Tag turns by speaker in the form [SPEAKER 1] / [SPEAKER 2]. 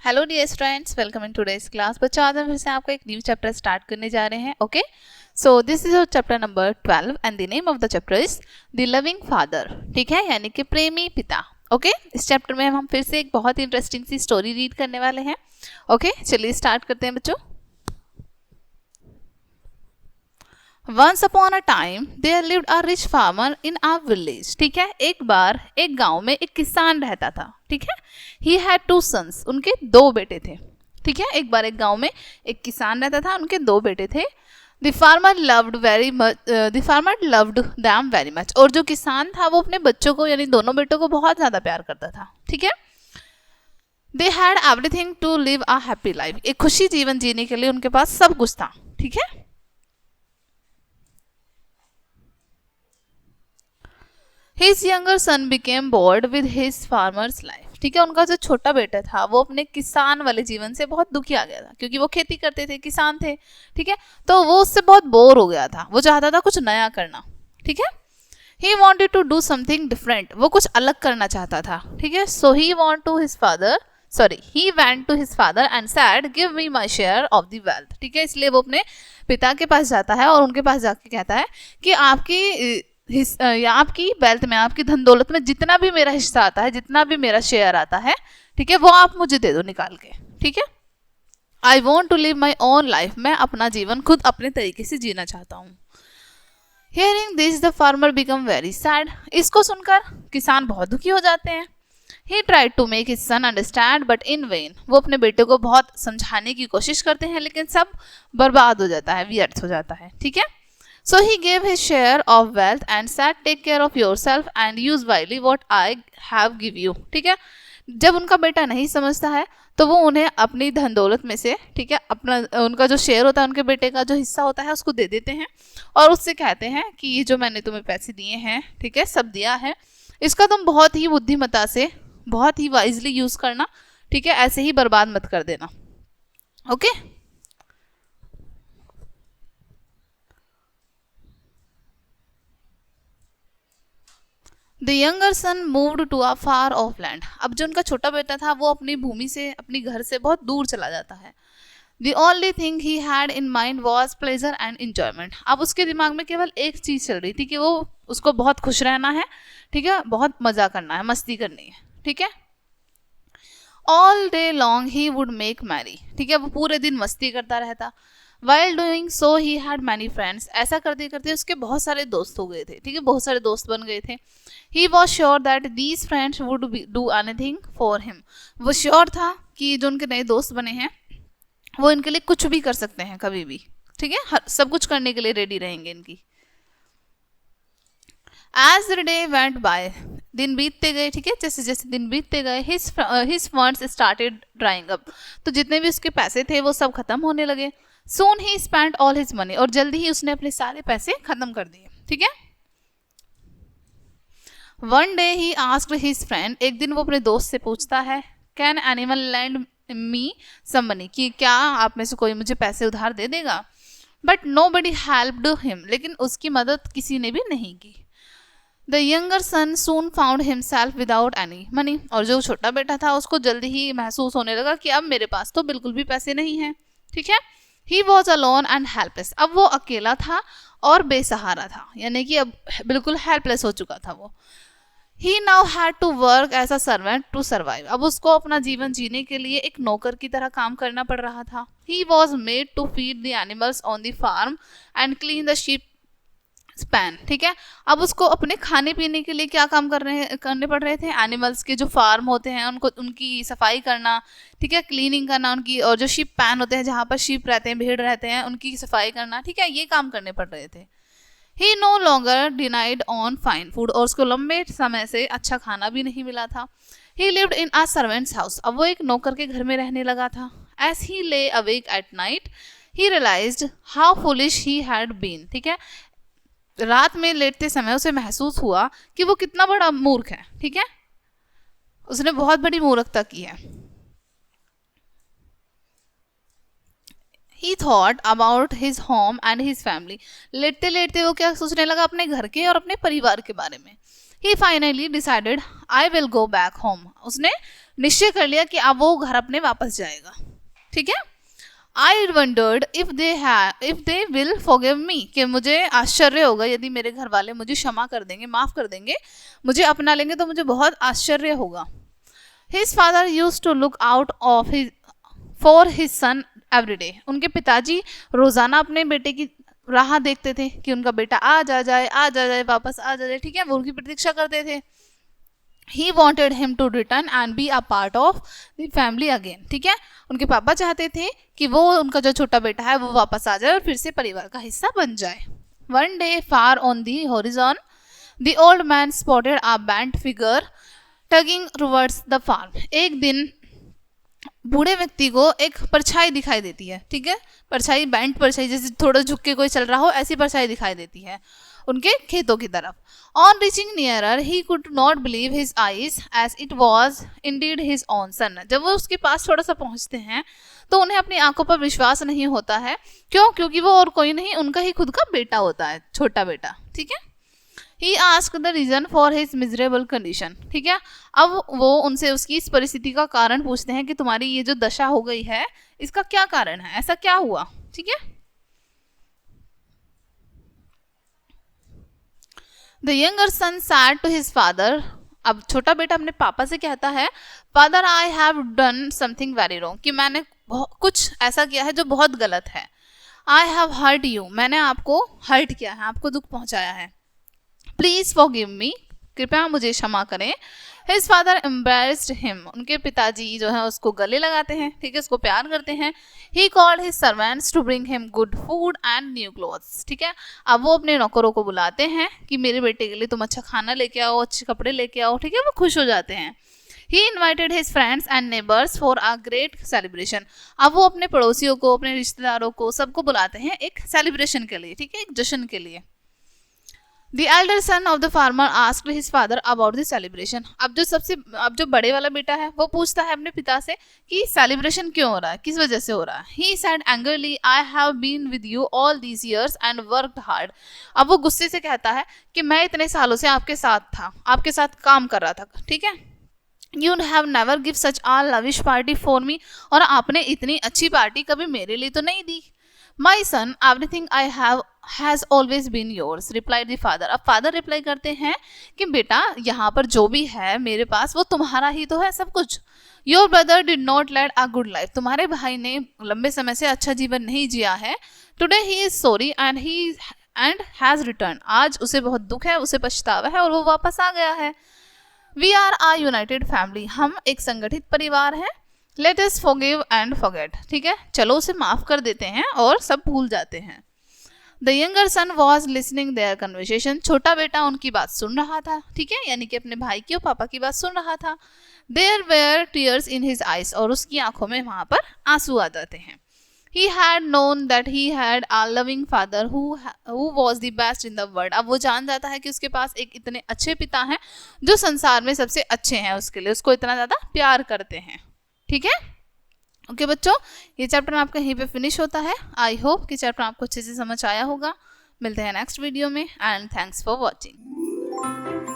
[SPEAKER 1] Hello dear students, welcome in today's class. बच्चों, आज हम फिर से आपका एक न्यू चैप्टर स्टार्ट करने जा रहे हैं। Okay, so this is chapter number 12 and the name of the chapter is the loving father. ठीक है, यानी कि प्रेमी पिता। ओके, इस चैप्टर में हम फिर से एक बहुत ही इंटरेस्टिंग सी स्टोरी रीड करने वाले हैं। ओके, चलिए स्टार्ट करते हैं बच्चों। Once upon a time there lived a rich farmer in a village। ठीक है, एक बार एक गांव में एक किसान रहता था। ठीक है, he had two sons, उनके दो बेटे थे। ठीक है, एक बार एक गांव में एक किसान रहता था, उनके दो बेटे थे। The farmer loved them very much। और जो किसान था वो अपने बच्चों को यानी दोनों बेटों को बहुत ज़्यादा प्यार करता था। ठीक है, They had everything to live a happy life। एक खुशी जीवन जीने के लिए उनके पास सब कुछ था। ठीक है, His younger son became bored with his farmer's life। ठीक है, उनका जो छोटा बेटा था वो अपने किसान वाले जीवन से बहुत दुखी आ गया था, क्योंकि वो खेती करते थे, किसान थे। ठीक है, तो वो उससे बहुत बोर हो गया था, वो चाहता था कुछ नया करना। ठीक है, He wanted to do something different। वो कुछ अलग करना चाहता था। ठीक है, so he went to his father and said, give me my share of the wealth। ठीक है, इसलिए वो अपने पिता के पास जाता है और उनके पास जाके कहता है कि आपकी वेल्थ में, आपकी धन दौलत में जितना भी मेरा हिस्सा आता है, जितना भी मेरा शेयर आता है, ठीक है, वो आप मुझे दे दो निकाल के। ठीक है, I want to live my own life. मैं अपना जीवन खुद अपने तरीके से जीना चाहता हूँ। Hearing this, the farmer become very sad। इसको सुनकर किसान बहुत दुखी हो जाते हैं। He tried to make his son understand, but in vain। वो अपने बेटे को बहुत समझाने की कोशिश करते हैं, लेकिन सब बर्बाद हो जाता है, व्यर्थ हो जाता है। ठीक है, So he gave his share of wealth and said, take care of yourself and use wisely what I have give you। ठीक है, जब उनका बेटा नहीं समझता है तो वो उन्हें अपनी धन दौलत में से, ठीक है, अपना उनका जो शेयर होता है, उनके बेटे का जो हिस्सा होता है उसको दे देते हैं और उससे कहते हैं कि ये जो मैंने तुम्हें पैसे दिए हैं, ठीक है, सब दिया है, इसका तुम बहुत ही बुद्धिमत्ता से, बहुत ही वाइजली यूज करना। ठीक है, ऐसे ही बर्बाद मत कर देना। Okay, The younger son moved to a far off land। अब जो उनका छोटा बेटा था वो अपनी भूमि से, अपनी घर से बहुत दूर चला जाता है। The only thing he had in mind was pleasure and enjoyment। अब उसके दिमाग में केवल एक चीज चल रही थी कि वो उसको बहुत खुश रहना है। ठीक है, बहुत मजा करना है, मस्ती करनी है। ठीक है, All day long he would make merry। ठीक है, वो पूरे दिन मस्ती करता रहता। While doing so he had many friends। ऐसा करते करते उसके बहुत सारे दोस्त हो गए थे। ठीक है, बहुत सारे दोस्त बन गए थे। He was sure that these friends would do anything for him। वो श्योर था कि जो उनके नए दोस्त बने हैं वो इनके लिए कुछ भी कर सकते हैं, कभी भी। ठीक है, सब कुछ करने के लिए रेडी रहेंगे इनकी। As the day went by, दिन बीतते गए। ठीक है, जैसे जैसे दिन बीतते गए, his funds started drying up। तो जितने भी उसके पैसे थे वो सब खत्म होने लगे। Soon he spent all his money। और जल्दी ही उसने अपने सारे पैसे खत्म कर दिए। ठीक है, One day he asked his friend। एक दिन वो अपने दोस्त से पूछता है, Can anyone lend me some money? कि क्या आप में से कोई मुझे पैसे उधार दे देगा? But nobody helped him। लेकिन उसकी मदद किसी ने भी नहीं की। The younger son soon found himself without any money। और जो छोटा बेटा था उसको जल्दी ही महसूस होने लगा कि अब मेरे पास तो बिल्कुल भी पैसे नहीं हैं। ठीक है, He was alone and helpless। अब वो अकेला था और बेसहारा था, यानी कि अब बिल्कुल हेल्पलेस हो चुका था वो। He now had to work as a servant to survive। अब उसको अपना जीवन जीने के लिए एक नौकर की तरह काम करना पड़ रहा था। He was made to feed the animals on the farm and clean the sheep pen। ठीक है, अब उसको अपने खाने पीने के लिए क्या काम करने पड़ रहे थे? एनिमल्स के जो फार्म होते हैं उनको, उनकी सफाई करना, ठीक है, क्लीनिंग करना उनकी, और जो शीप पैन होते हैं जहाँ पर शीप रहते हैं, भेड़ रहते हैं, उनकी सफाई करना। ठीक है, ये काम करने पड़ रहे थे। He no longer denied on fine food। और उसको लंबे समय से अच्छा खाना भी नहीं मिला था। He lived in a servant's house। अब वो एक नौकर के घर में रहने लगा था। As he lay awake at night, he realized how foolish he had been। ठीक है, रात में लेटते समय उसे महसूस हुआ कि वो कितना बड़ा मूर्ख है। ठीक है, उसने बहुत बड़ी मूर्खता की है। He thought about his home and his family। लेटते लेटते वो क्या सोचने लगा? अपने घर के और अपने परिवार के बारे में। He finally decided I will go back home। उसने निश्चय कर लिया कि अब वो घर अपने वापस जाएगा, ठीक है। आई wandered if they will forgive me, कि मुझे आश्चर्य होगा यदि मेरे घर वाले मुझे क्षमा कर देंगे, माफ़ कर देंगे, मुझे अपना लेंगे तो मुझे बहुत आश्चर्य होगा। His father use to look out for his son every day, उनके पिताजी रोज़ाना अपने बेटे की राह देखते थे कि उनका बेटा आ जाए वापस आ जाए, ठीक है, वो उनकी प्रतीक्षा करते थे। He wanted him to return and be a part of the family again, ठीक है, उनके पापा चाहते थे कि वो उनका जो छोटा बेटा है वो वापस आ जाए और फिर से परिवार का हिस्सा बन जाए। One day far on the horizon, the old man spotted a bent figure tugging towards the farm. एक दिन बूढ़े व्यक्ति को एक परछाई दिखाई देती है, ठीक है, परछाई, बैंड परछाई, जैसे थोड़ा झुक के कोई चल रहा हो ऐसी परछाई दिखाई देती है उनके खेतों की तरफ। On reaching nearer he could not believe his eyes as it was indeed his own son. जब वो उसके पास थोड़ा सा पहुंचते हैं तो उन्हें अपनी आंखों पर विश्वास नहीं होता है। क्यों? क्योंकि वो और कोई नहीं, उनका ही खुद का बेटा होता है, छोटा बेटा, ठीक है। He asked the reason for his miserable condition, ठीक है। अब वो उनसे उसकी इस परिस्थिति का कारण पूछते हैं कि तुम्हारी ये जो दशा हो गई है इसका क्या कारण है, ऐसा क्या हुआ, ठीक है। The younger son said to his father, अब छोटा बेटा अपने पापा से कहता है, father I have done something very wrong, कि मैंने कुछ ऐसा किया है जो बहुत गलत है। आई हैव हर्ट यू, मैंने आपको हर्ट किया है, आपको दुख पहुंचाया है। प्लीज फॉरगिव मी, कृपया मुझे क्षमा करें। हिज फादर एम्ब्रेस्ड हिम, उनके पिताजी जो है उसको गले लगाते हैं, ठीक है, उसको प्यार करते हैं। He called his servants to bring him good food and new clothes, ठीक है। अब वो अपने नौकरों को बुलाते हैं कि मेरे बेटे के लिए तुम अच्छा खाना लेके आओ, अच्छे कपड़े लेके आओ, ठीक है, वो खुश हो जाते हैं। He invited his friends and neighbors for a great celebration. अब वो अपने पड़ोसियों को, अपने रिश्तेदारों को, सबको बुलाते हैं एक सेलिब्रेशन के लिए, ठीक है, एक जश्न के लिए। The elder son of the farmer asked his father about the celebration. अब जो बड़े वाला बेटा है वो पूछता है अपने पिता से कि सेलिब्रेशन क्यों हो रहा है, किस वजह से हो रहा है। He said angrily, I have been with you all these years and worked hard. अब वो गुस्से से कहता है कि मैं इतने सालों से आपके साथ था, आपके साथ काम कर रहा था, ठीक है। You have never give such a lavish party for me, और आपने इतनी अच्छी पार्टी कभी मेरे लिए तो नहीं दी। My son, everything I have has always been yours, replied the father. अब फादर रिप्लाई करते हैं कि बेटा यहाँ पर जो भी है मेरे पास वो तुम्हारा ही तो है सब कुछ। Your brother did not lead a good life, तुम्हारे भाई ने लंबे समय से अच्छा जीवन नहीं जिया है। Today he is sorry and has returned, आज उसे बहुत दुख है, उसे पछतावा है और वो वापस आ गया है। We are a united family, हम एक संगठित परिवार हैं। Let us forgive and forget, ठीक है, चलो उसे माफ कर देते हैं और सब भूल जाते हैं। The younger son was listening their conversation, छोटा बेटा उनकी बात सुन रहा था, ठीक है, यानी कि अपने भाई की और पापा की बात सुन रहा था। There were tears in his eyes, और उसकी आंखों में वहां पर आंसू आ जाते हैं। He had known that he had a loving father who was the best in the world. अब वो जान जाता है कि उसके पास एक इतने अच्छे पिता हैं जो संसार में सबसे अच्छे हैं, उसके लिए उसको इतना ज़्यादा प्यार करते हैं, ठीक है। ओके बच्चों, ये चैप्टर आपका यहीं पे फिनिश होता है। आई होप कि चैप्टर आपको अच्छे से समझ आया होगा। मिलते हैं नेक्स्ट वीडियो में, एंड थैंक्स फॉर वॉचिंग।